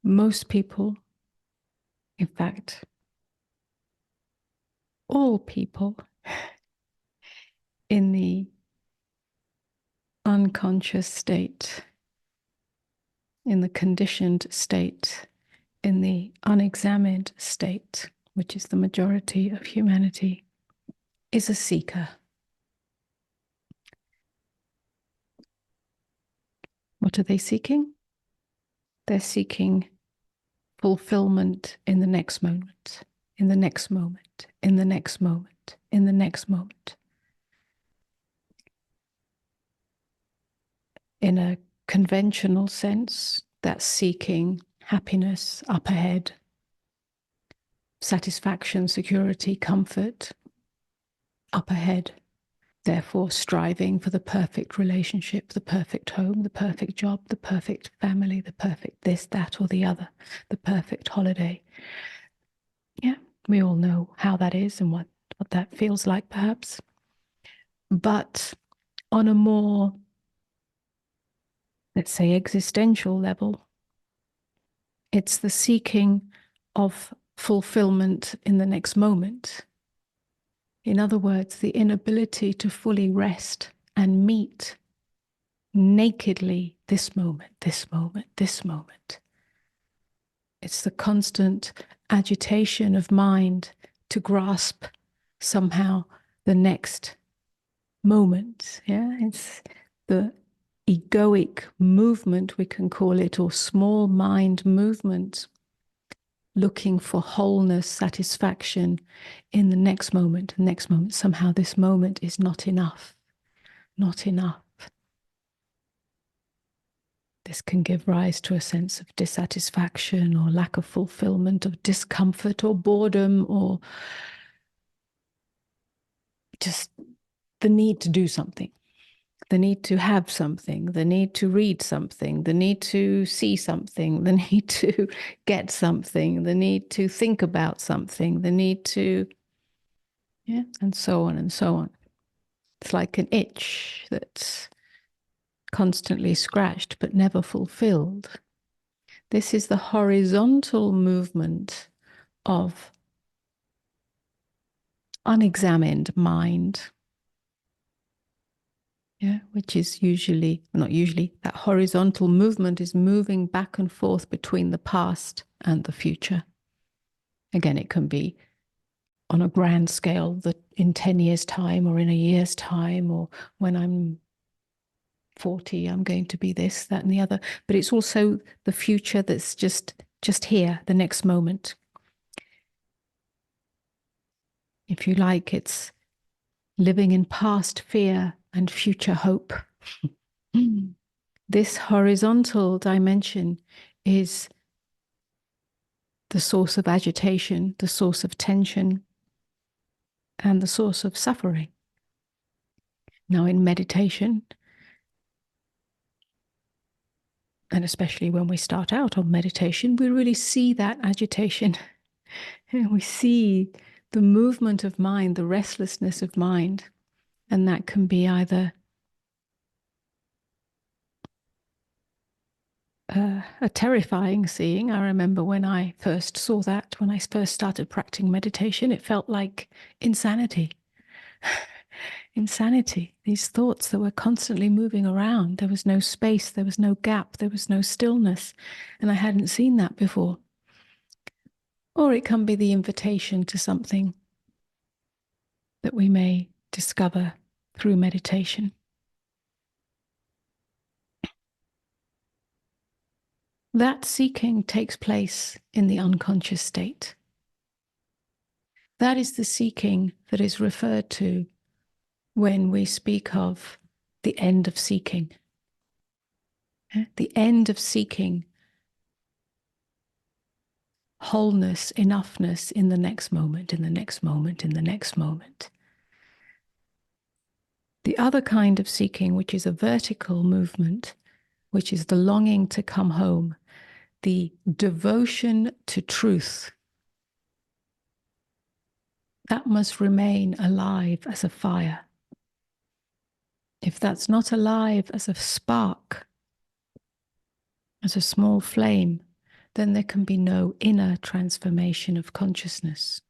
most people, in fact, all people in the unconscious state, in the conditioned state, in the unexamined state, which is the majority of humanity, is a seeker. What are they seeking? They're seeking fulfillment in the next moment, in the next moment, in the next moment, in the next moment. In a conventional sense, that's seeking happiness up ahead, satisfaction, security, comfort up ahead. Therefore, striving for the perfect relationship, the perfect home, the perfect job, the perfect family, the perfect this, that, or the other, the perfect holiday. Yeah, we all know how that is and what that feels like, perhaps. But on a more, let's say, existential level, it's the seeking of fulfillment in the next moment. In other words, the inability to fully rest and meet nakedly this moment, this moment, this moment. It's the constant agitation of mind to grasp somehow the next moment. Yeah, it's the egoic movement, we can call it, or small mind movement, looking for wholeness, satisfaction in the next moment, the next moment. Somehow this moment is not enough, not enough. This can give rise to a sense of dissatisfaction or lack of fulfillment, of discomfort or boredom, or just the need to do something, the need to have something, the need to read something, the need to see something, the need to get something, the need to think about something, the need to, yeah, and so on and so on. It's like an itch that's constantly scratched but never fulfilled. This is the horizontal movement of unexamined mind, yeah, which is usually, not usually, that horizontal movement is moving back and forth between the past and the future. Again, it can be on a grand scale, that in 10 years' time or in a year's time, or when I'm 40, I'm going to be this, that, and the other. But it's also the future that's just here, the next moment. If you like, it's living in past fear and future hope. This horizontal dimension is the source of agitation, the source of tension, and the source of suffering. Now, in meditation, and especially when we start out on meditation, we really see that agitation. We see the movement of mind, the restlessness of mind, and that can be either a terrifying seeing. I remember when I first saw that, when I first started practicing meditation, it felt like insanity. Insanity, these thoughts that were constantly moving around. There was no space, there was no gap, there was no stillness, and I hadn't seen that before. Or it can be the invitation to something that we may discover through meditation. That seeking takes place in the unconscious state. That is the seeking that is referred to when we speak of the end of seeking. The end of seeking wholeness, enoughness in the next moment, in the next moment, in the next moment. The other kind of seeking, which is a vertical movement, which is the longing to come home, the devotion to truth, that must remain alive as a fire. If that's not alive as a spark, as a small flame, then there can be no inner transformation of consciousness.